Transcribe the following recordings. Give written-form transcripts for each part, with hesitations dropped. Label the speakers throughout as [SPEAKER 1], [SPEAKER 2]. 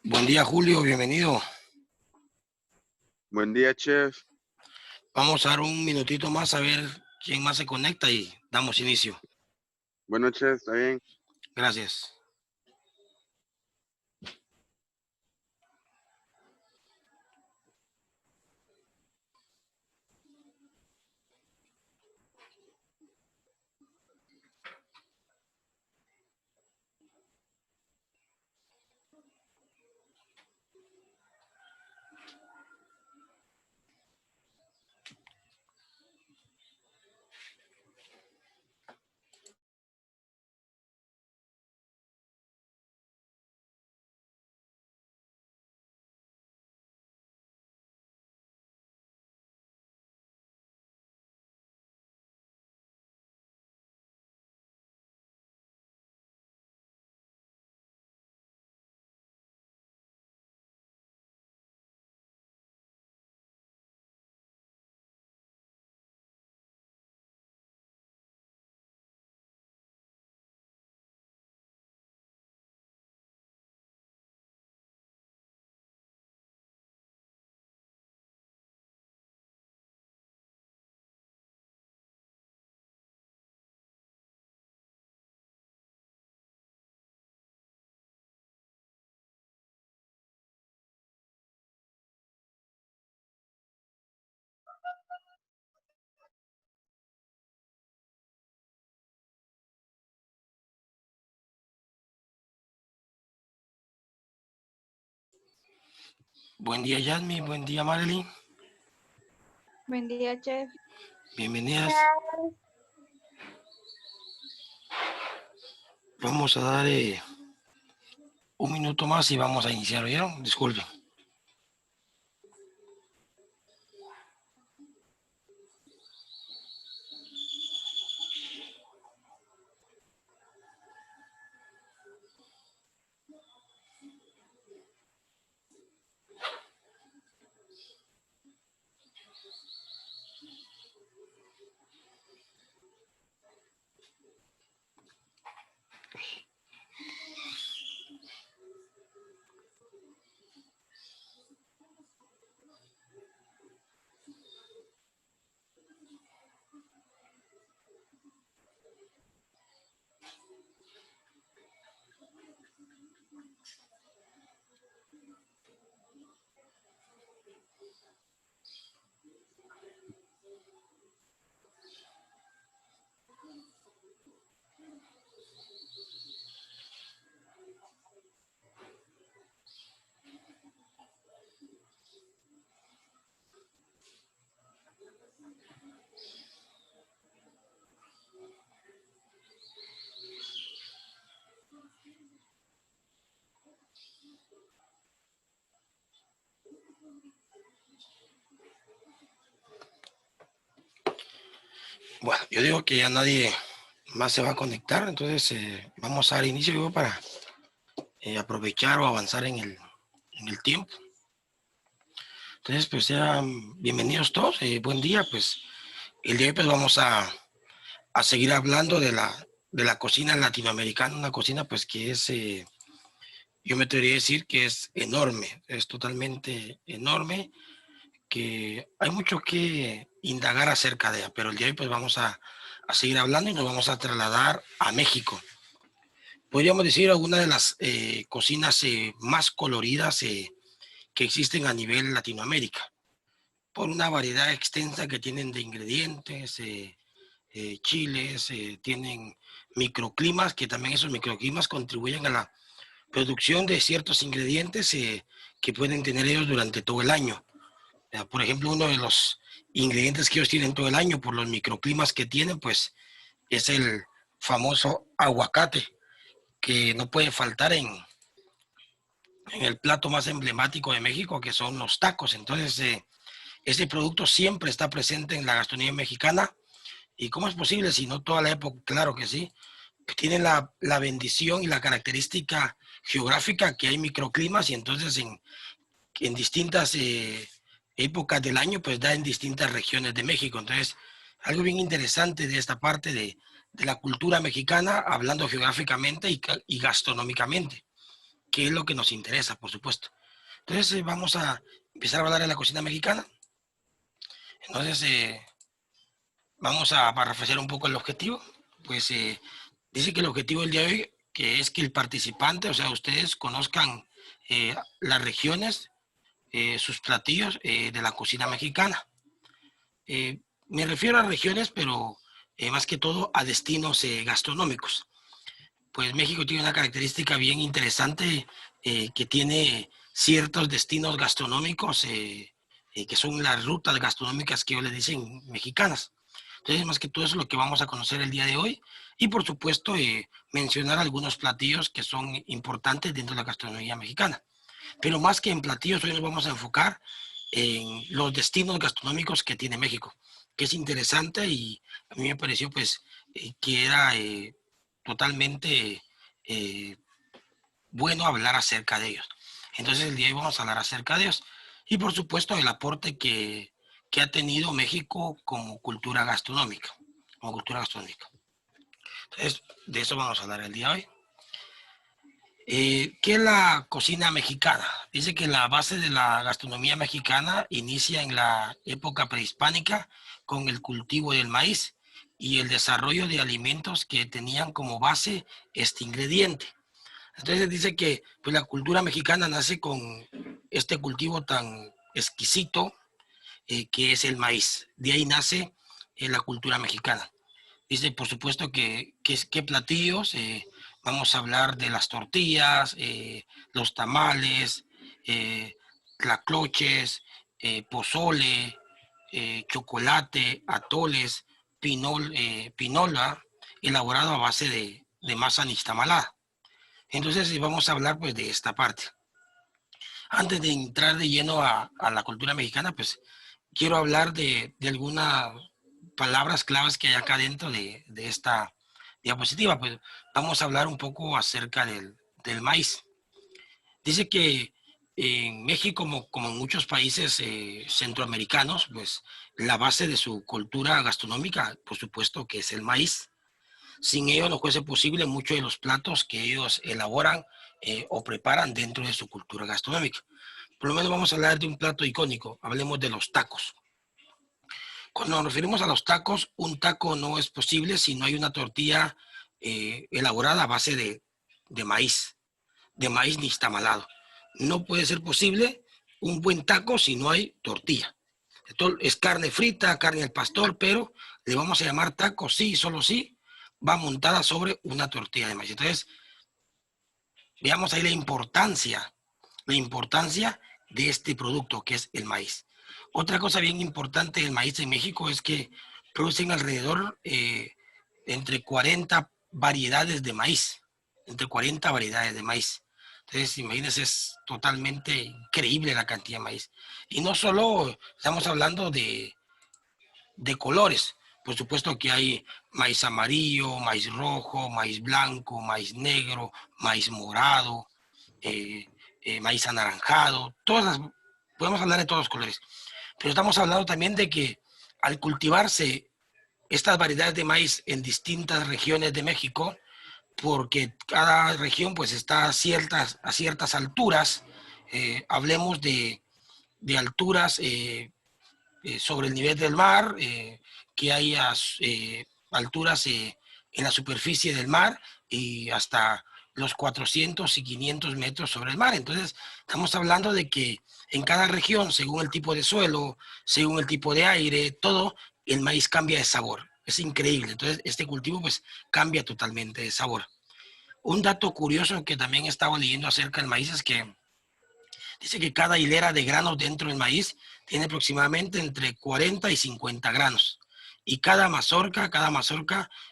[SPEAKER 1] Buen día, Julio, bienvenido.
[SPEAKER 2] Buen día, chef.
[SPEAKER 1] Vamos a dar un minutito más a ver quién más se conecta y damos inicio.
[SPEAKER 2] Bueno, chef, está bien.
[SPEAKER 1] Gracias. Buen día, Yasmi. Buen día, Marilyn.
[SPEAKER 3] Buen día, chef.
[SPEAKER 1] Bienvenidas. Vamos a dar un minuto más y vamos a iniciar, ¿vieron? Disculpen. Bueno, yo digo que ya nadie más se va a conectar, entonces vamos a dar inicio yo para aprovechar o avanzar en el tiempo. Entonces, pues sean bienvenidos todos. Buen día, pues el día de hoy pues vamos a seguir hablando de la cocina latinoamericana, una cocina pues que es, yo me atrevería a decir que es enorme, es totalmente enorme, que hay mucho que indagar acerca de ella, pero el día de hoy pues vamos a seguir hablando y nos vamos a trasladar a México. Podríamos decir alguna de las cocinas más coloridas que existen a nivel Latinoamérica, por una variedad extensa que tienen de ingredientes, chiles, tienen microclimas, que también esos microclimas contribuyen a la producción de ciertos ingredientes que pueden tener ellos durante todo el año. Por ejemplo, uno de los ingredientes que ellos tienen todo el año por los microclimas que tienen, pues es el famoso aguacate, que no puede faltar en el plato más emblemático de México, que son los tacos. Entonces, ese producto siempre está presente en la gastronomía mexicana. ¿Y cómo es posible si no toda la época? Claro que sí. Tienen la bendición y la característica geográfica que hay microclimas y entonces en distintas épocas del año pues da en distintas regiones de México. Entonces, algo bien interesante de esta parte de la cultura mexicana, hablando geográficamente y gastronómicamente. que es lo que nos interesa, por supuesto. Entonces vamos a empezar a hablar de la cocina mexicana. Entonces vamos a refrescar un poco el objetivo. Pues dice que el objetivo del día de hoy que es que el participante, o sea, ustedes conozcan las regiones, sus platillos de la cocina mexicana. Me refiero a regiones, pero más que todo a destinos gastronómicos. Pues México tiene una característica bien interesante que tiene ciertos destinos gastronómicos que son las rutas gastronómicas que ellos le dicen mexicanas. Entonces, más que todo eso es lo que vamos a conocer el día de hoy y, por supuesto, mencionar algunos platillos que son importantes dentro de la gastronomía mexicana. Pero más que en platillos, hoy nos vamos a enfocar en los destinos gastronómicos que tiene México, que es interesante y a mí me pareció pues que era totalmente bueno hablar acerca de ellos. Entonces el día de hoy vamos a hablar acerca de ellos y por supuesto el aporte que ha tenido México como cultura gastronómica. Como cultura gastronómica. Entonces de eso vamos a hablar el día de hoy. ¿Qué es la cocina mexicana? Dice que la base de la gastronomía mexicana inicia en la época prehispánica con el cultivo del maíz y el desarrollo de alimentos que tenían como base este ingrediente. Entonces dice que pues, la cultura mexicana nace con este cultivo tan exquisito que es el maíz. De ahí nace la cultura mexicana. Dice, por supuesto, que platillos. Vamos a hablar de las tortillas, los tamales, tlacoches, pozole, chocolate, atoles, pinola, elaborado a base de masa nixtamalada. Entonces vamos a hablar pues de esta parte. Antes de entrar de lleno a la cultura mexicana, pues quiero hablar de algunas palabras claves que hay acá dentro de esta diapositiva. Pues vamos a hablar un poco acerca del maíz. Dice que en México, como en muchos países centroamericanos, pues la base de su cultura gastronómica, por supuesto, que es el maíz. Sin ello no fuese posible muchos de los platos que ellos elaboran o preparan dentro de su cultura gastronómica. Por lo menos vamos a hablar de un plato icónico. Hablemos de los tacos. Cuando nos referimos a los tacos, un taco no es posible si no hay una tortilla elaborada a base de maíz nixtamalado. No puede ser posible un buen taco si no hay tortilla. Esto es carne frita, carne al pastor, pero le vamos a llamar taco sí, solo sí, va montada sobre una tortilla de maíz. Entonces, veamos ahí la importancia de este producto que es el maíz. Otra cosa bien importante del maíz en México es que producen alrededor entre 40 variedades de maíz, entre 40 variedades de maíz. Entonces, imagínense, es totalmente increíble la cantidad de maíz. Y no solo estamos hablando de colores, por supuesto que hay maíz amarillo, maíz rojo, maíz blanco, maíz negro, maíz morado, maíz anaranjado, podemos hablar de todos los colores. Pero estamos hablando también de que al cultivarse estas variedades de maíz en distintas regiones de México, porque cada región pues está a ciertas alturas, hablemos de alturas sobre el nivel del mar, que hay alturas en la superficie del mar y hasta los 400 y 500 metros sobre el mar. Entonces, estamos hablando de que en cada región, según el tipo de suelo, según el tipo de aire, todo, el maíz cambia de sabor. Es increíble. Entonces, este cultivo pues cambia totalmente de sabor. Un dato curioso que también estaba leyendo acerca del maíz es que dice que cada hilera de granos dentro del maíz tiene aproximadamente entre 40 y 50 granos. Y cada mazorca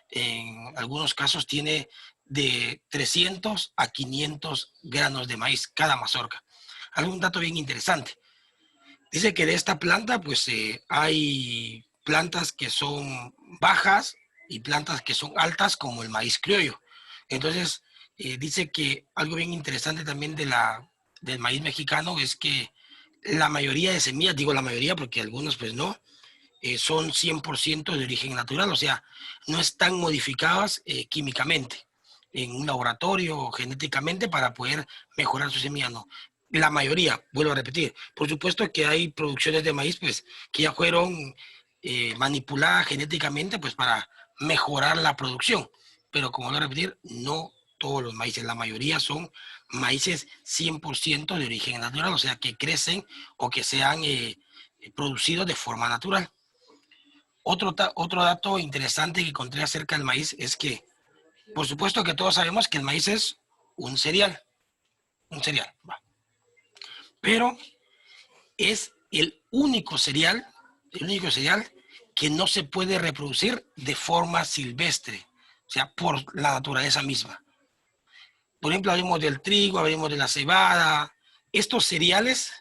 [SPEAKER 1] en algunos casos tiene de 300 a 500 granos de maíz cada mazorca. Algún dato bien interesante. Dice que de esta planta pues hay plantas que son bajas y plantas que son altas como el maíz criollo. Entonces dice que algo bien interesante también del maíz mexicano es que la mayoría de semillas, digo la mayoría porque algunos pues no, son 100% de origen natural, o sea, no están modificadas químicamente. en un laboratorio genéticamente para poder mejorar su semilla, no. La mayoría, vuelvo a repetir, por supuesto que hay producciones de maíz pues que ya fueron manipuladas genéticamente pues para mejorar la producción, pero como vuelvo a repetir, no todos los maíces, la mayoría son maíces 100% de origen natural, o sea que crecen o que sean producidos de forma natural. Otro dato interesante que encontré acerca del maíz es que, por supuesto que todos sabemos que el maíz es un cereal, va. Pero es el único cereal que no se puede reproducir de forma silvestre, o sea, por la naturaleza misma. Por ejemplo, hablemos del trigo, hablemos de la cebada. Estos cereales,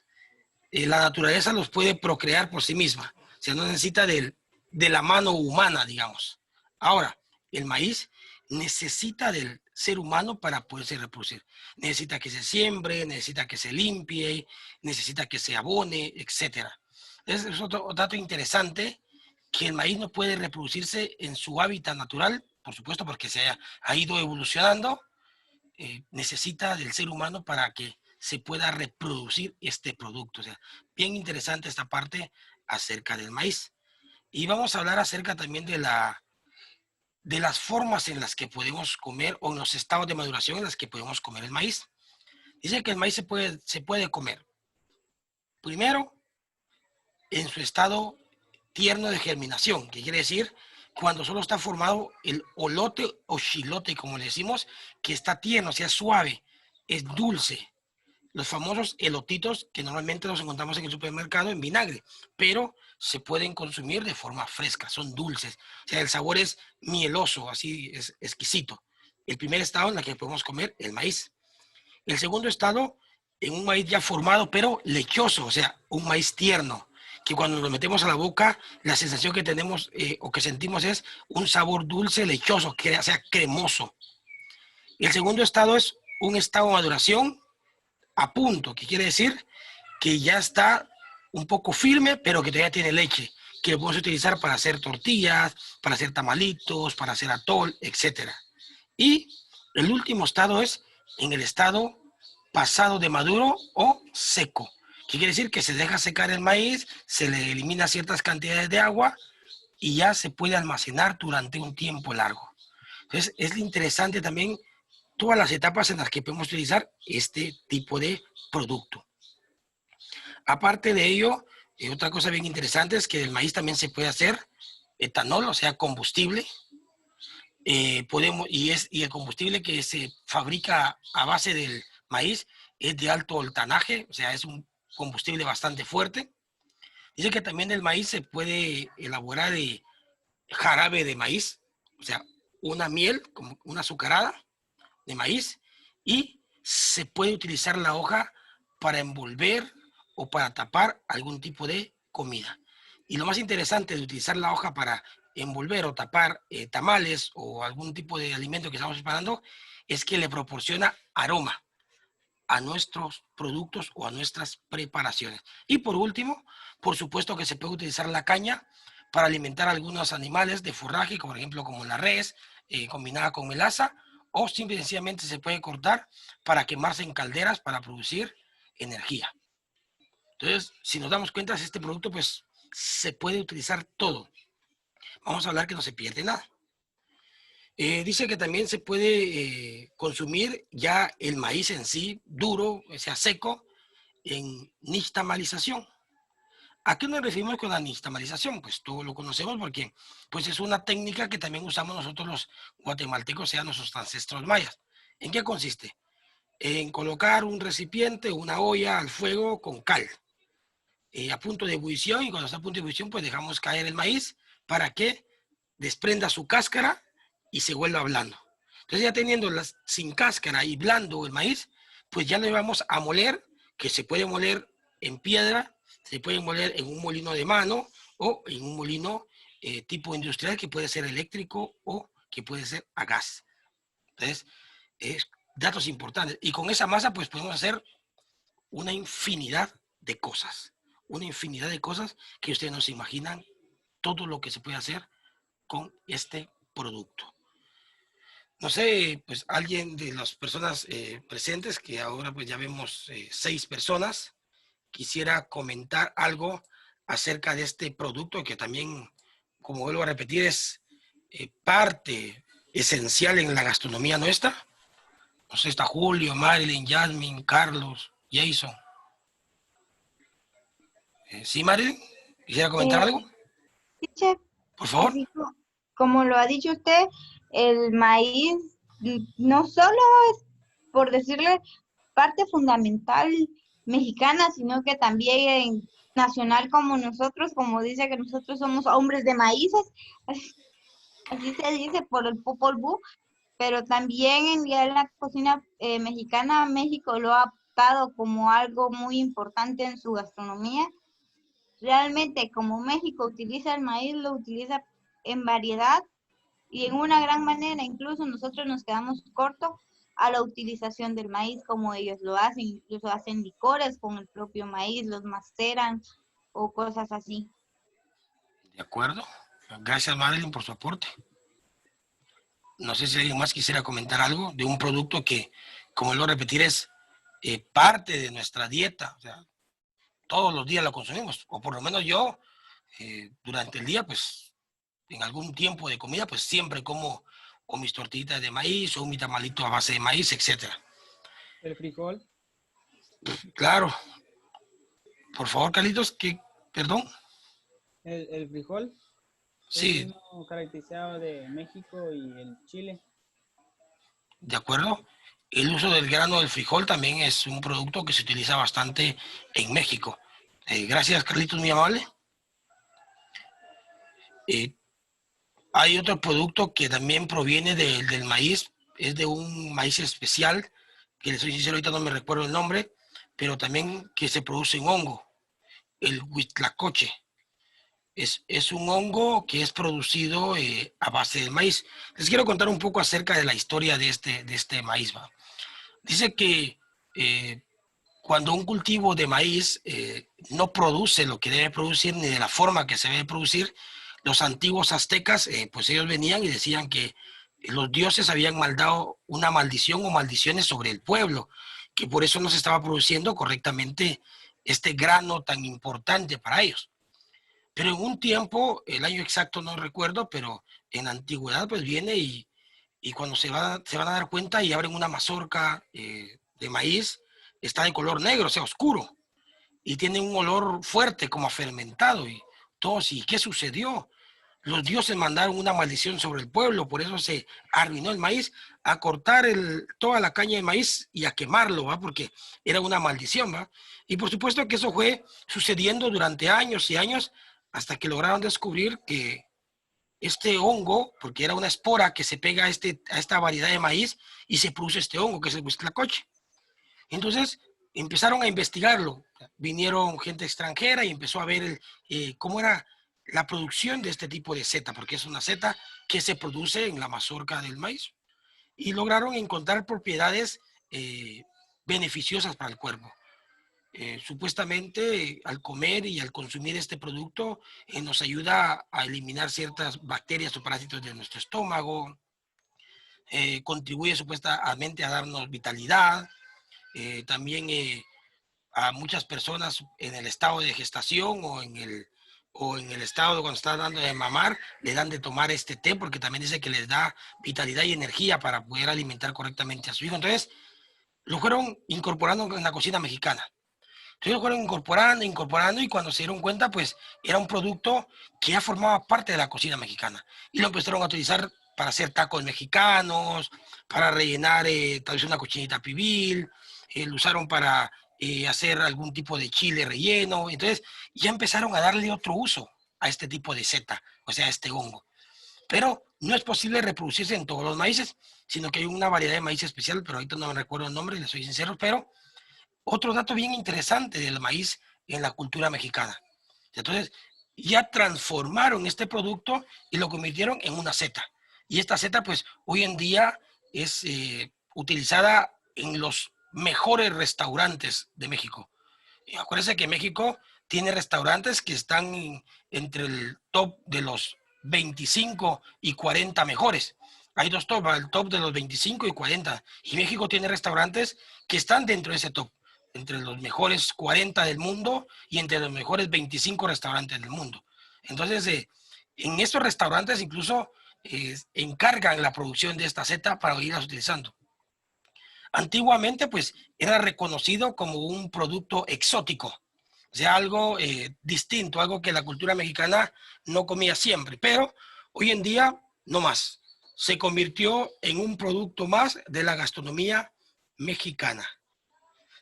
[SPEAKER 1] la naturaleza los puede procrear por sí misma, o sea, no necesita de la mano humana, digamos. Ahora, el maíz necesita del ser humano para poderse reproducir. Necesita que se siembre, necesita que se limpie, necesita que se abone, etc. Es otro dato interesante, que el maíz no puede reproducirse en su hábitat natural, por supuesto, porque ha ido evolucionando, necesita del ser humano para que se pueda reproducir este producto. O sea, bien interesante esta parte acerca del maíz. Y vamos a hablar acerca también de las formas en las que podemos comer o en los estados de maduración en las que podemos comer el maíz. Dice que el maíz se puede comer primero en su estado tierno de germinación, que quiere decir cuando solo está formado el olote o chilote, como le decimos, que está tierno, o sea, suave, es dulce. Los famosos elotitos que normalmente los encontramos en el supermercado en vinagre, pero se pueden consumir de forma fresca, son dulces. O sea, el sabor es mieloso, así es exquisito. El primer estado en el que podemos comer el maíz. El segundo estado, en un maíz ya formado, pero lechoso, o sea, un maíz tierno, que cuando lo metemos a la boca, la sensación que tenemos o que sentimos es un sabor dulce, lechoso, que sea cremoso. El segundo estado es un estado de maduración a punto, que quiere decir que ya está un poco firme, pero que todavía tiene leche, que lo podemos utilizar para hacer tortillas, para hacer tamalitos, para hacer atol, etc. Y el último estado es en el estado pasado de maduro o seco, que quiere decir que se deja secar el maíz, se le elimina ciertas cantidades de agua y ya se puede almacenar durante un tiempo largo. Entonces, es interesante también todas las etapas en las que podemos utilizar este tipo de producto. Aparte de ello, otra cosa bien interesante es que del maíz también se puede hacer etanol, o sea, combustible. Y el combustible que se fabrica a base del maíz es de alto voltaje, o sea, es un combustible bastante fuerte. Dice que también del maíz se puede elaborar jarabe de maíz, o sea, una miel, como una azucarada de maíz, y se puede utilizar la hoja para envolver o para tapar algún tipo de comida. Y lo más interesante de utilizar la hoja para envolver o tapar tamales o algún tipo de alimento que estamos preparando es que le proporciona aroma a nuestros productos o a nuestras preparaciones. Y por último, por supuesto que se puede utilizar la caña para alimentar a algunos animales de forraje, como por ejemplo como la res, combinada con melaza, o simple y sencillamente se puede cortar para quemarse en calderas para producir energía. Entonces, si nos damos cuenta, este producto pues se puede utilizar todo. Vamos a hablar que no se pierde nada. Dice que también se puede consumir ya el maíz en sí, duro, o sea, seco, en nixtamalización. ¿A qué nos referimos con la nixtamalización? Pues todos lo conocemos porque pues es una técnica que también usamos nosotros los guatemaltecos, o sea, nuestros ancestros mayas. ¿En qué consiste? En colocar un recipiente, una olla al fuego con cal, a punto de ebullición, y cuando está a punto de ebullición, pues dejamos caer el maíz para que desprenda su cáscara y se vuelva blando. Entonces ya teniendo sin cáscara y blando el maíz, pues ya lo vamos a moler, que se puede moler en piedra, se puede moler en un molino de mano o en un molino tipo industrial que puede ser eléctrico o que puede ser a gas. Entonces, datos importantes. Y con esa masa pues podemos hacer una infinidad de cosas. Una infinidad de cosas que ustedes no se imaginan todo lo que se puede hacer con este producto. No sé, pues alguien de las personas presentes, que ahora pues ya vemos 6 personas, quisiera comentar algo acerca de este producto que también, como vuelvo a repetir, es parte esencial en la gastronomía nuestra. No sé, está Julio, Marilyn, Jasmine, Carlos, Jason. ¿Sí, Marilyn? ¿Quisiera comentar algo?
[SPEAKER 3] Sí, chef,
[SPEAKER 1] Por favor.
[SPEAKER 3] como lo ha dicho usted, el maíz no solo es, por decirle, parte fundamental mexicana, sino que también nacional como nosotros, como dice que nosotros somos hombres de maíces, así, así se dice por el Popol Vuh, pero también en la cocina mexicana, México lo ha adoptado como algo muy importante en su gastronomía. Realmente, como México utiliza el maíz, lo utiliza en variedad y en una gran manera. Incluso nosotros nos quedamos cortos a la utilización del maíz como ellos lo hacen. Incluso hacen licores con el propio maíz, los maceran o cosas así.
[SPEAKER 1] De acuerdo. Gracias, Marilyn, por su aporte. No sé si alguien más quisiera comentar algo de un producto que, como lo repetir, es parte de nuestra dieta. O sea, todos los días lo consumimos, o por lo menos yo, durante el día, pues, en algún tiempo de comida, pues siempre como o mis tortillitas de maíz o mi tamalito a base de maíz, etcétera.
[SPEAKER 4] El frijol
[SPEAKER 1] Claro, por favor, Carlitos, que, perdón,
[SPEAKER 4] el frijol es
[SPEAKER 1] sí,
[SPEAKER 4] uno caracterizado de México y el Chile.
[SPEAKER 1] de acuerdo. El uso del grano del frijol también es un producto que se utiliza bastante en México. Gracias, Carlitos, muy amable. Eh, Hay otro producto que también proviene del maíz, es de un maíz especial, que le soy sincero, ahorita no me recuerdo el nombre, pero también que se produce en hongo, el huitlacoche. Es un hongo que es producido a base de maíz. Les quiero contar un poco acerca de la historia de este maíz. ¿Va? Dice que eh, cuando un cultivo de maíz no produce lo que debe producir ni de la forma que se debe producir, los antiguos aztecas, pues ellos venían y decían que los dioses habían mandado una maldición o maldiciones sobre el pueblo, que por eso no se estaba produciendo correctamente este grano tan importante para ellos. Pero en un tiempo, el año exacto no recuerdo, pero en la antigüedad pues viene y cuando se van a dar cuenta y abren una mazorca de maíz, está de color negro, o sea, oscuro, y tiene un olor fuerte como a fermentado. Y todos, ¿y qué sucedió? Los dioses mandaron una maldición sobre el pueblo, por eso se arruinó el maíz, a cortar toda la caña de maíz y a quemarlo, ¿va? Porque era una maldición, ¿va? Y por supuesto que eso fue sucediendo durante años y años hasta que lograron descubrir que este hongo, porque era una espora que se pega a esta variedad de maíz y se produce este hongo que es el huitlacoche. Entonces empezaron a investigarlo. Vinieron gente extranjera y empezó a ver cómo era la producción de este tipo de seta, porque es una seta que se produce en la mazorca del maíz. Y lograron encontrar propiedades beneficiosas para el cuerpo. Supuestamente al comer y al consumir este producto nos ayuda a eliminar ciertas bacterias o parásitos de nuestro estómago, contribuye supuestamente a darnos vitalidad, también a muchas personas en el estado de gestación o en el estado de cuando están dando de mamar, le dan de tomar este té porque también dice que les da vitalidad y energía para poder alimentar correctamente a su hijo. Entonces, lo fueron incorporando en la cocina mexicana. Entonces lo fueron incorporando, incorporando y cuando se dieron cuenta, pues era un producto que ya formaba parte de la cocina mexicana. Y lo empezaron a utilizar para hacer tacos mexicanos, para rellenar tal vez una cochinita pibil, lo usaron para hacer algún tipo de chile relleno. Entonces ya empezaron a darle otro uso a este tipo de seta, o sea, a este hongo. Pero no es posible reproducirse en todos los maíces, sino que hay una variedad de maíz especial, pero ahorita no me recuerdo el nombre, les soy sincero, pero otro dato bien interesante del maíz en la cultura mexicana. Entonces, ya transformaron este producto y lo convirtieron en una seta. Y esta seta, pues, hoy en día es utilizada en los mejores restaurantes de México. Y acuérdense que México tiene restaurantes que están entre el top de los 25 y 40 mejores. Hay dos top, el top de los 25 y 40. Y México tiene restaurantes que están dentro de ese top, entre los mejores 40 del mundo y entre los mejores 25 restaurantes del mundo. Entonces, en estos restaurantes incluso encargan la producción de esta seta para irlas utilizando. Antiguamente, pues, era reconocido como un producto exótico, o sea, algo distinto, algo que la cultura mexicana no comía siempre, pero hoy en día no más. Se convirtió en un producto más de la gastronomía mexicana.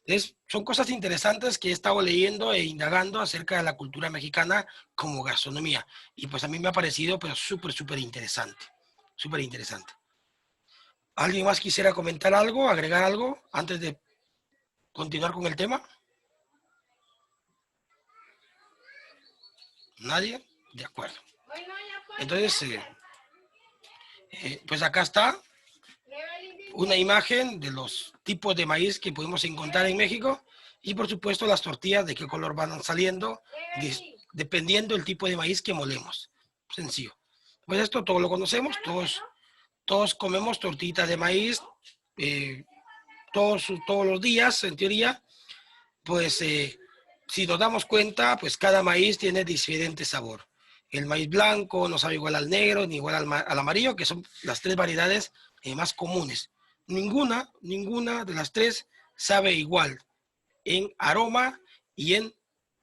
[SPEAKER 1] Entonces, son cosas interesantes que he estado leyendo e indagando acerca de la cultura mexicana como gastronomía. Y pues a mí me ha parecido pero súper interesante. Súper interesante. ¿Alguien más quisiera comentar algo, agregar algo antes de continuar con el tema? ¿Nadie? De acuerdo. Entonces, pues acá está una imagen de los tipos de maíz que podemos encontrar en México y por supuesto las tortillas de qué color van saliendo dependiendo del tipo de maíz que molemos. Sencillo. Pues esto todos lo conocemos, todos comemos tortitas de maíz todos los días, en teoría. Pues si nos damos cuenta, pues cada maíz tiene diferente sabor. El maíz blanco no sabe igual al negro ni igual al amarillo, que son las tres variedades más comunes. Ninguna de las tres sabe igual en aroma y en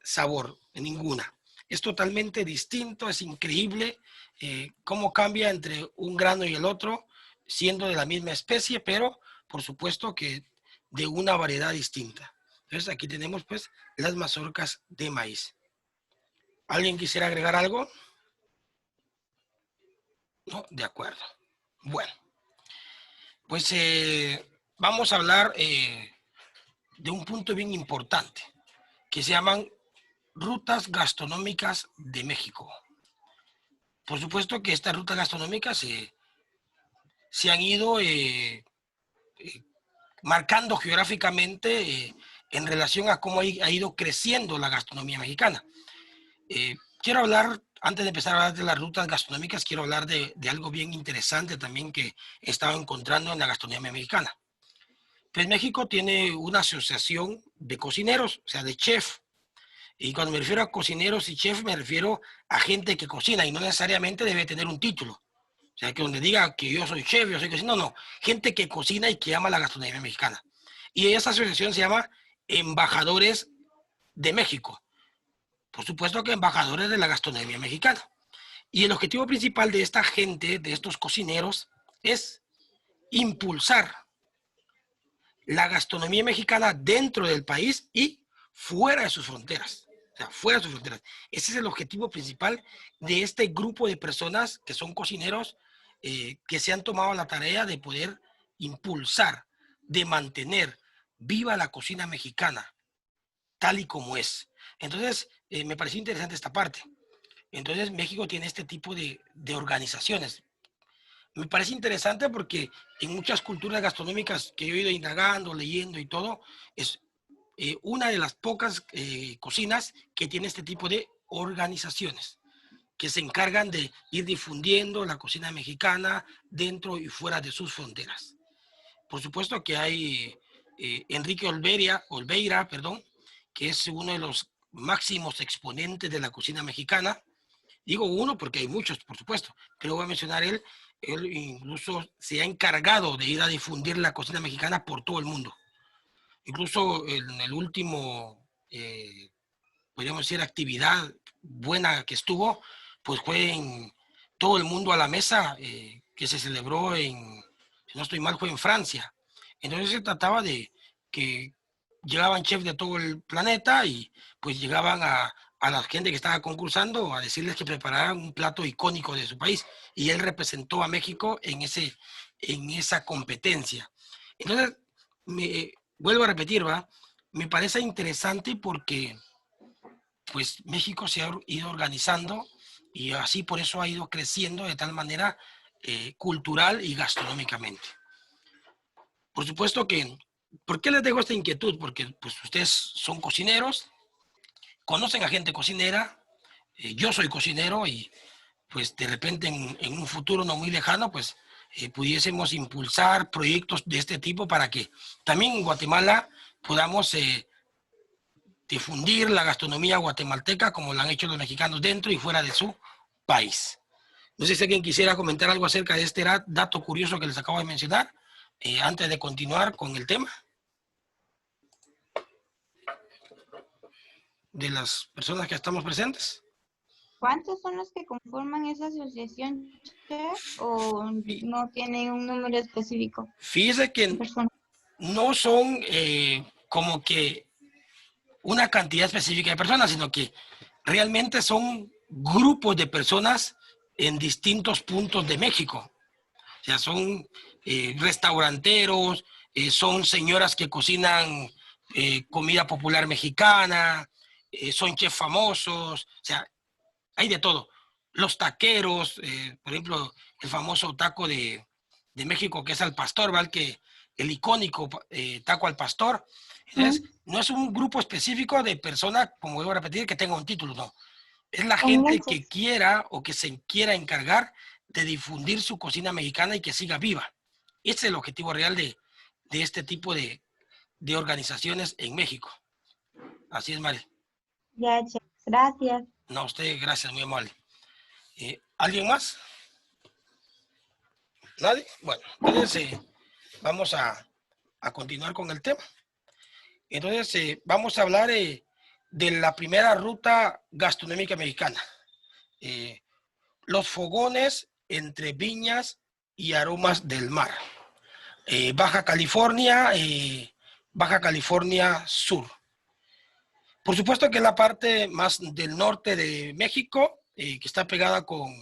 [SPEAKER 1] sabor, en ninguna. Es totalmente distinto, es increíble cómo cambia entre un grano y el otro, siendo de la misma especie, pero por supuesto que de una variedad distinta. Entonces aquí tenemos pues las mazorcas de maíz. ¿Alguien quisiera agregar algo? No, de acuerdo. Bueno, pues vamos a hablar de un punto bien importante que se llaman rutas gastronómicas de México. Por supuesto que estas rutas gastronómicas se han ido marcando geográficamente en relación a cómo ha ido creciendo la gastronomía mexicana. Quiero hablar, antes de empezar a hablar de las rutas gastronómicas, quiero hablar de algo bien interesante también que he estado encontrando en la gastronomía mexicana. Pues México tiene una asociación de cocineros, o sea, de chef. Y cuando me refiero a cocineros y chef, me refiero a gente que cocina y no necesariamente debe tener un título. O sea, que donde diga que yo soy chef, yo soy cocinero, no. Gente que cocina y que ama la gastronomía mexicana. Y esa asociación se llama Embajadores de México. Por supuesto que embajadores de la gastronomía mexicana. Y el objetivo principal de esta gente, de estos cocineros, es impulsar la gastronomía mexicana dentro del país y fuera de sus fronteras. O sea, fuera de sus fronteras. Ese es el objetivo principal de este grupo de personas que son cocineros que se han tomado la tarea de poder impulsar, de mantener viva la cocina mexicana, tal y como es. Entonces, me pareció interesante esta parte. Entonces, México tiene este tipo de organizaciones. Me parece interesante porque en muchas culturas gastronómicas que yo he ido indagando, leyendo y todo, es una de las pocas cocinas que tiene este tipo de organizaciones que se encargan de ir difundiendo la cocina mexicana dentro y fuera de sus fronteras. Por supuesto que hay Enrique Olveira, que es uno de los máximos exponentes de la cocina mexicana. Digo uno porque hay muchos, por supuesto, pero voy a mencionar él incluso se ha encargado de ir a difundir la cocina mexicana por todo el mundo. Incluso en el último, podríamos decir, actividad buena que estuvo, pues fue en todo el mundo a la mesa, que se celebró si no estoy mal, fue en Francia. Entonces se trataba de que llegaban chefs de todo el planeta y pues llegaban a la gente que estaba concursando a decirles que prepararan un plato icónico de su país. Y él representó a México en esa competencia. Entonces, vuelvo a repetir, me parece interesante porque pues México se ha ido organizando y así por eso ha ido creciendo de tal manera cultural y gastronómicamente. Por supuesto que, ¿por qué les dejo esta inquietud? Porque pues ustedes son cocineros, conocen a gente cocinera, yo soy cocinero y pues de repente en un futuro no muy lejano, pues pudiésemos impulsar proyectos de este tipo para que también en Guatemala podamos difundir la gastronomía guatemalteca como lo han hecho los mexicanos dentro y fuera de su país. No sé si alguien quisiera comentar algo acerca de este dato curioso que les acabo de mencionar antes de continuar con el tema de las personas que estamos presentes.
[SPEAKER 3] ¿Cuántos son los que conforman esa asociación, chef? ¿O no tienen un número específico?
[SPEAKER 1] Fíjese que no son como que una cantidad específica de personas, sino que realmente son grupos de personas en distintos puntos de México. O sea, son restauranteros, son señoras que cocinan comida popular mexicana, son chefs famosos, o sea, hay de todo. Los taqueros, por ejemplo, el famoso taco de México que es al pastor, ¿vale? Que el icónico taco al pastor. Entonces, no es un grupo específico de personas, como vuelvo a repetir, que tenga un título, no. Es la gente que quiera o que se quiera encargar de difundir su cocina mexicana y que siga viva. Ese es el objetivo real de este tipo de organizaciones en México. Así es, Mari.
[SPEAKER 3] Ya, chef. Gracias.
[SPEAKER 1] No, a usted, gracias, muy amable. ¿Alguien más? ¿Nadie? Bueno, entonces vamos a continuar con el tema. Entonces vamos a hablar de la primera ruta gastronómica mexicana. Los fogones entre viñas y aromas del mar. Baja California Sur. Por supuesto que es la parte más del norte de México, que está pegada con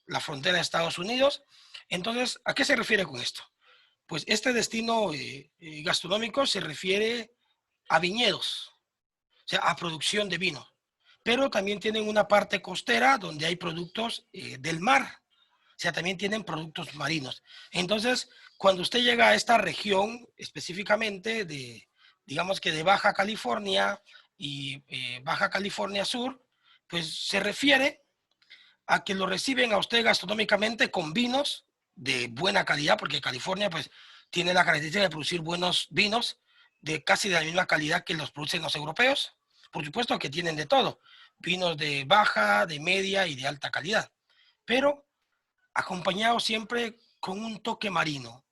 [SPEAKER 1] la frontera de Estados Unidos. Entonces, ¿a qué se refiere con esto? Pues este destino gastronómico se refiere a viñedos, o sea, a producción de vino, pero también tienen una parte costera donde hay productos del mar, o sea, también tienen productos marinos. Entonces, cuando usted llega a esta región, específicamente digamos que de Baja California y Baja California Sur, pues se refiere a que lo reciben a usted gastronómicamente con vinos de buena calidad, porque California pues tiene la característica de producir buenos vinos de casi de la misma calidad que los producen los europeos. Por supuesto que tienen de todo, vinos de baja, de media y de alta calidad, pero acompañado siempre con un toque marino.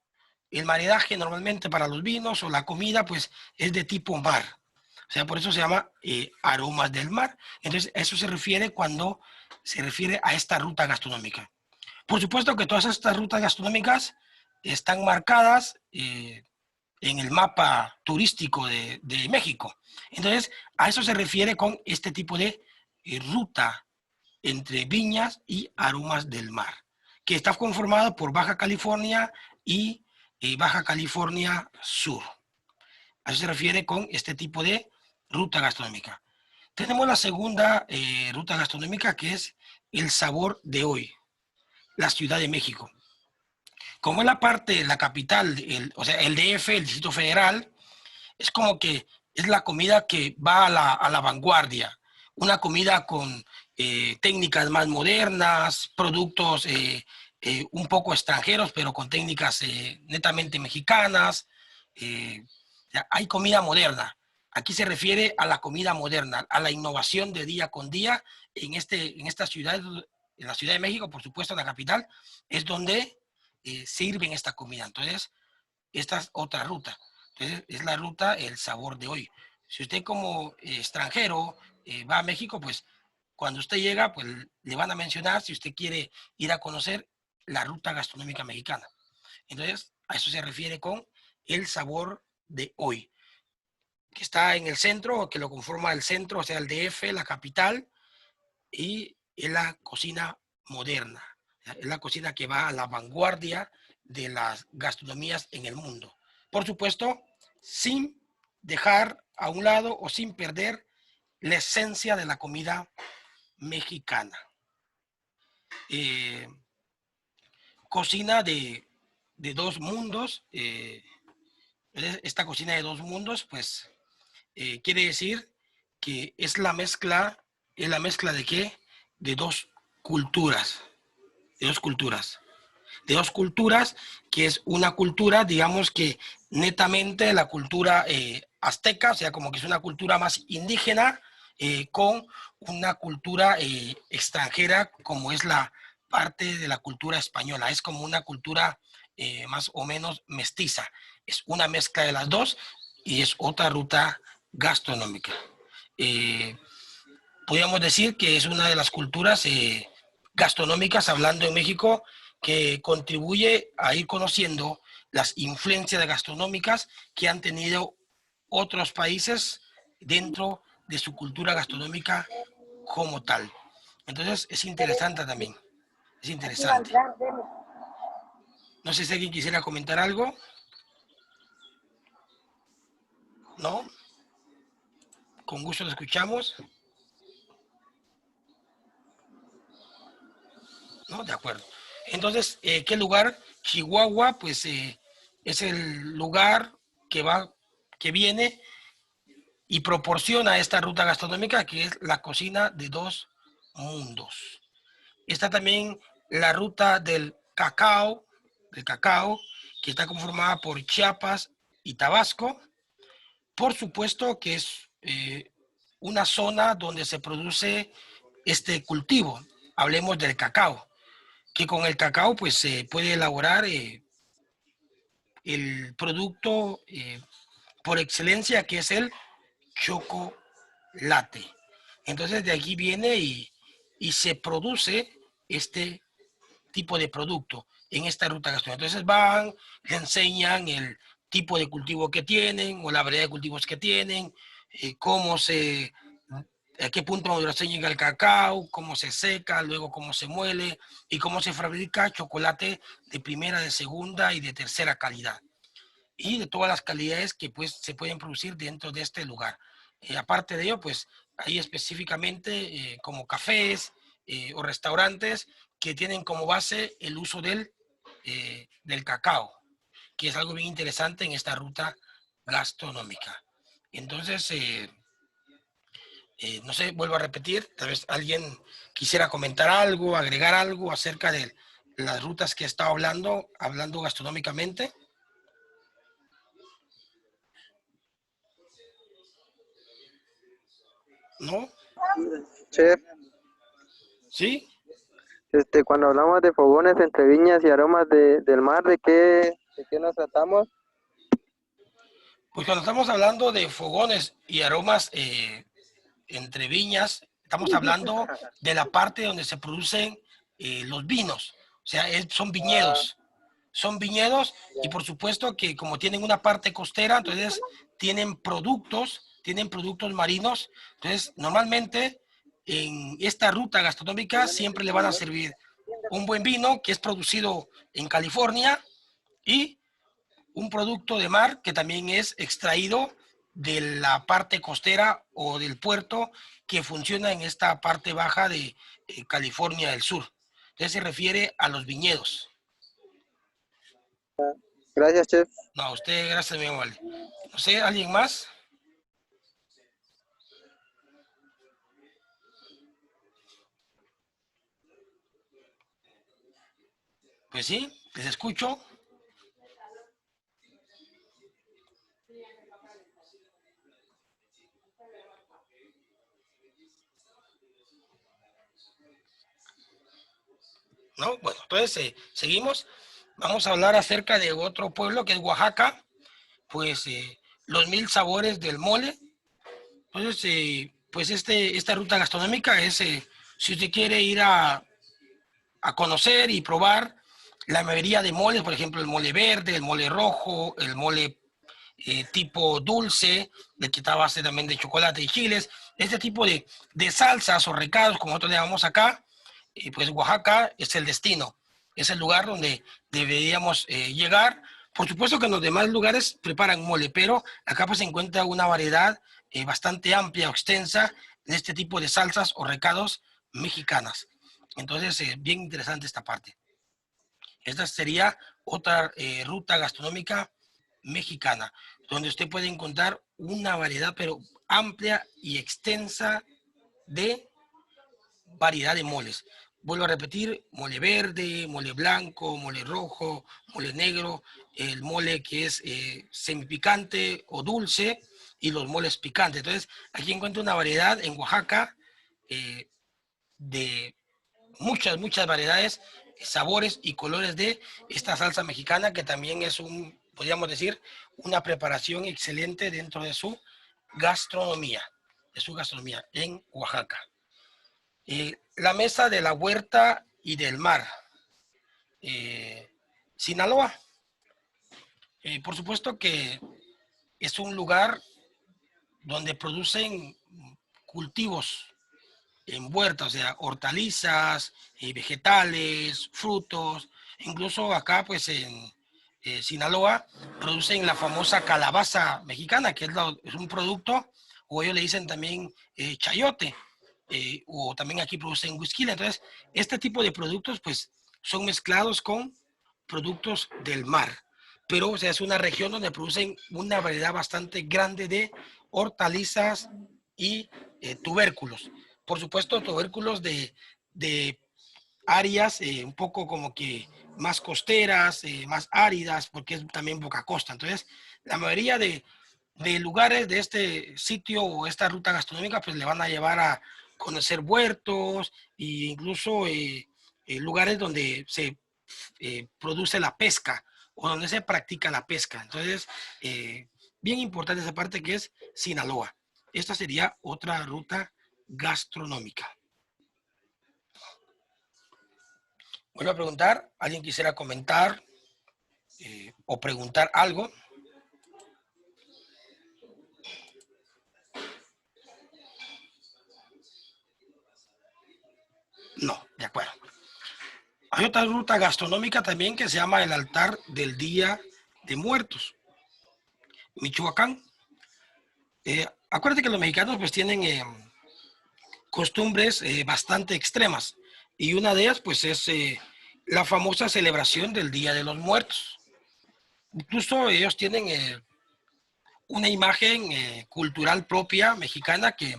[SPEAKER 1] El maridaje normalmente para los vinos o la comida pues es de tipo mar. O sea, por eso se llama aromas del mar. Entonces, eso se refiere cuando se refiere a esta ruta gastronómica. Por supuesto que todas estas rutas gastronómicas están marcadas en el mapa turístico de México. Entonces, a eso se refiere con este tipo de ruta entre viñas y aromas del mar, que está conformado por Baja California y Baja California Sur. A eso se refiere con este tipo de ruta gastronómica. Tenemos la segunda ruta gastronómica, que es el sabor de hoy, la Ciudad de México. Como es la parte, la capital, o sea, el DF, el Distrito Federal, es como que es la comida que va a la vanguardia. Una comida con técnicas más modernas, productos un poco extranjeros, pero con técnicas netamente mexicanas. Hay comida moderna. Aquí se refiere a la comida moderna, a la innovación de día con día en esta ciudad, en la Ciudad de México, por supuesto, en la capital, es donde sirven esta comida. Entonces, esta es otra ruta. Entonces, es la ruta El Sabor de Hoy. Si usted como extranjero va a México, pues cuando usted llega, pues le van a mencionar si usted quiere ir a conocer la ruta gastronómica mexicana. Entonces, a eso se refiere con El Sabor de Hoy, que está en el centro, que lo conforma el centro, o sea, el DF, la capital, y es la cocina moderna. Es la cocina que va a la vanguardia de las gastronomías en el mundo. Por supuesto, sin dejar a un lado o sin perder la esencia de la comida mexicana. Cocina de dos mundos. Esta cocina de dos mundos, pues, quiere decir que es la mezcla ¿de qué? De dos culturas. de dos culturas. De dos culturas, que es una cultura, digamos que netamente la cultura azteca, o sea, como que es una cultura más indígena, con una cultura extranjera, como es la parte de la cultura española. Es como una cultura más o menos mestiza. Es una mezcla de las dos y es otra ruta gastronómica. Eh, Podríamos decir que es una de las culturas gastronómicas, hablando en México, que contribuye a ir conociendo las influencias gastronómicas que han tenido otros países dentro de su cultura gastronómica como tal. Entonces es interesante también, es interesante. No sé si alguien quisiera comentar algo. ¿No? Con gusto lo escuchamos. ¿No? De acuerdo. Entonces, ¿qué lugar? Chihuahua, pues es el lugar que viene y proporciona esta ruta gastronómica, que es la cocina de dos mundos. Está también la ruta del cacao, que está conformada por Chiapas y Tabasco. Por supuesto que es una zona donde se produce este cultivo. Hablemos del cacao, que con el cacao pues se puede elaborar el producto por excelencia, que es el chocolate. Entonces de aquí viene y se produce este tipo de producto en esta ruta gastronómica. Entonces van, le enseñan el tipo de cultivo que tienen o la variedad de cultivos que tienen, cómo se, a qué punto de maduración llega el cacao, cómo se seca, luego cómo se muele y cómo se fabrica chocolate de primera, de segunda y de tercera calidad. Y de todas las calidades que pues se pueden producir dentro de este lugar. Aparte de ello, pues hay específicamente como cafés o restaurantes que tienen como base el uso del cacao, que es algo bien interesante en esta ruta gastronómica. Entonces, no sé, vuelvo a repetir, tal vez alguien quisiera comentar algo, agregar algo acerca de las rutas que he estado hablando gastronómicamente. ¿No?
[SPEAKER 5] Chef,
[SPEAKER 1] ¿Sí?
[SPEAKER 5] cuando hablamos de fogones entre viñas y aromas del mar, ¿de qué nos tratamos?
[SPEAKER 1] Pues cuando estamos hablando de fogones y aromas entre viñas, estamos hablando de la parte donde se producen los vinos. O sea, son viñedos. Son viñedos y por supuesto que como tienen una parte costera, entonces tienen productos marinos. Entonces, normalmente en esta ruta gastronómica siempre le van a servir un buen vino que es producido en California y un producto de mar que también es extraído de la parte costera o del puerto que funciona en esta parte baja de California del Sur. Entonces se refiere a los viñedos.
[SPEAKER 5] Gracias, chef.
[SPEAKER 1] No, a usted, gracias, mi amable. No sé, ¿alguien más? Pues sí, les escucho. ¿No? Bueno, entonces seguimos. Vamos a hablar acerca de otro pueblo que es Oaxaca. Pues los 1000 sabores del mole. Entonces, pues esta ruta gastronómica es, si usted quiere ir a conocer y probar la mayoría de moles, por ejemplo, el mole verde, el mole rojo, el mole tipo dulce, de que está a base también de chocolate y chiles, este tipo de salsas o recados, como nosotros le llamamos acá, pues Oaxaca es el destino, es el lugar donde deberíamos llegar. Por supuesto que en los demás lugares preparan mole, pero acá pues se encuentra una variedad bastante amplia o extensa de este tipo de salsas o recados mexicanas. Entonces, bien interesante esta parte. Esta sería otra ruta gastronómica mexicana, donde usted puede encontrar una variedad, pero amplia y extensa de variedad de moles. vuelvo a repetir, mole verde, mole blanco, mole rojo, mole negro, el mole que es semipicante o dulce y los moles picantes. Entonces, aquí encuentro una variedad en Oaxaca de muchas variedades, sabores y colores de esta salsa mexicana, que también es podríamos decir, una preparación excelente dentro de su gastronomía, en Oaxaca. La mesa de la huerta y del mar. Sinaloa. Por supuesto que es un lugar donde producen cultivos en huertas, o sea, hortalizas, vegetales, frutos. Incluso acá, pues en Sinaloa, producen la famosa calabaza mexicana, que es un producto, o ellos le dicen también chayote, o también aquí producen whisky. Entonces, este tipo de productos, pues, son mezclados con productos del mar. Pero, o sea, es una región donde producen una variedad bastante grande de hortalizas y tubérculos. Por supuesto, tubérculos de áreas un poco como que más costeras, más áridas, porque es también Boca Costa. Entonces, la mayoría de lugares de este sitio o esta ruta gastronómica, pues le van a llevar a conocer huertos e incluso lugares donde se produce la pesca o donde se practica la pesca. Entonces, bien importante esa parte que es Sinaloa. Esta sería otra ruta gastronómica. Vuelvo a preguntar, ¿alguien quisiera comentar o preguntar algo? No, de acuerdo. Hay otra ruta gastronómica también que se llama el altar del Día de Muertos, Michoacán. Acuérdate que los mexicanos pues tienen costumbres bastante extremas y una de ellas pues es la famosa celebración del Día de los Muertos. Incluso ellos tienen una imagen cultural propia mexicana que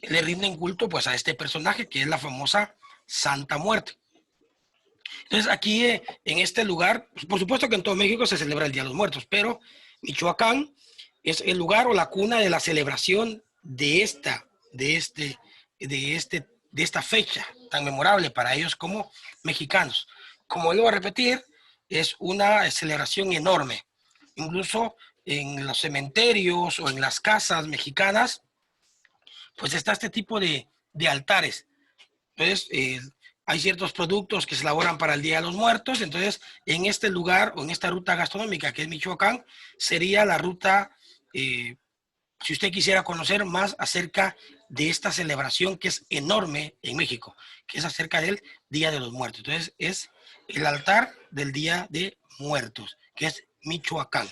[SPEAKER 1] le rinden culto pues a este personaje que es la famosa Santa Muerte. Entonces aquí en este lugar, por supuesto que en todo México se celebra el Día de los Muertos, pero Michoacán es el lugar o la cuna de la celebración de esta fecha tan memorable para ellos como mexicanos. Como vuelvo a repetir, es una celebración enorme. Incluso en los cementerios o en las casas mexicanas, pues está este tipo de altares. Entonces, hay ciertos productos que se elaboran para el Día de los Muertos. Entonces, en este lugar o en esta ruta gastronómica que es Michoacán, sería la ruta, si usted quisiera conocer más acerca de esta celebración que es enorme en México, que es acerca del Día de los Muertos. Entonces, es el altar del Día de Muertos, que es Michoacán.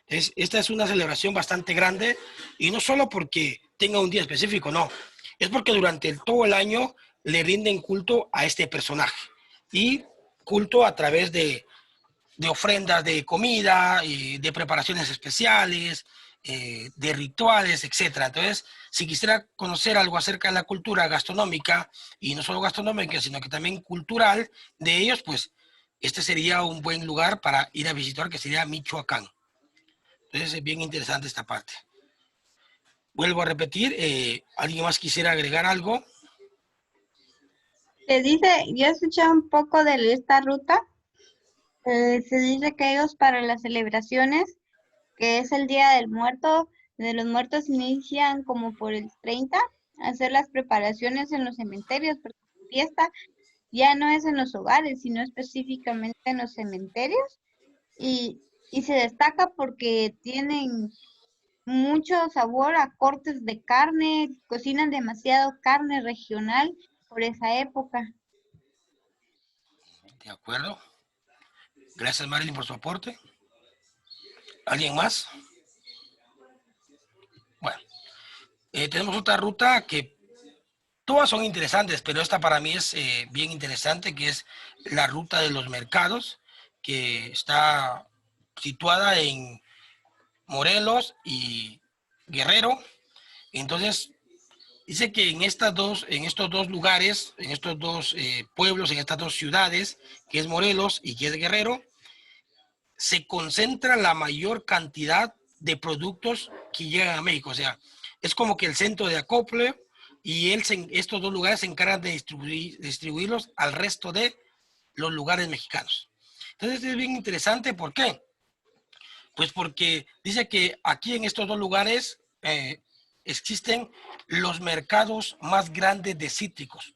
[SPEAKER 1] Esta es una celebración bastante grande y no solo porque tenga un día específico, no. Es porque durante todo el año le rinden culto a este personaje y culto a través de ofrendas de comida, de preparaciones especiales, de rituales, etc. Entonces, si quisiera conocer algo acerca de la cultura gastronómica, y no solo gastronómica, sino que también cultural de ellos, pues este sería un buen lugar para ir a visitar, que sería Michoacán. Entonces, es bien interesante esta parte. Vuelvo a repetir, ¿alguien más quisiera agregar algo?
[SPEAKER 3] Se dice, yo escuché un poco de esta ruta, se dice que ellos para las celebraciones, que es el Día del Muerto, de los Muertos, inician como por el 30 a hacer las preparaciones en los cementerios, porque la fiesta ya no es en los hogares, sino específicamente en los cementerios, y se destaca porque tienen mucho sabor a cortes de carne, cocinan demasiado carne regional por esa época.
[SPEAKER 1] De acuerdo. Gracias, Marilyn, por su aporte. ¿Alguien más? Bueno, tenemos otra ruta que todas son interesantes, pero esta para mí es bien interesante, que es la ruta de los mercados, que está situada en Morelos y Guerrero. Entonces, dice que en estos dos lugares, en estos dos pueblos, en estas dos ciudades, que es Morelos y que es Guerrero, se concentra la mayor cantidad de productos que llegan a México. O sea, es como que el centro de acople y estos dos lugares se encargan de distribuirlos al resto de los lugares mexicanos. Entonces es bien interesante. ¿Por qué? Pues porque dice que aquí en estos dos lugares existen los mercados más grandes de cítricos.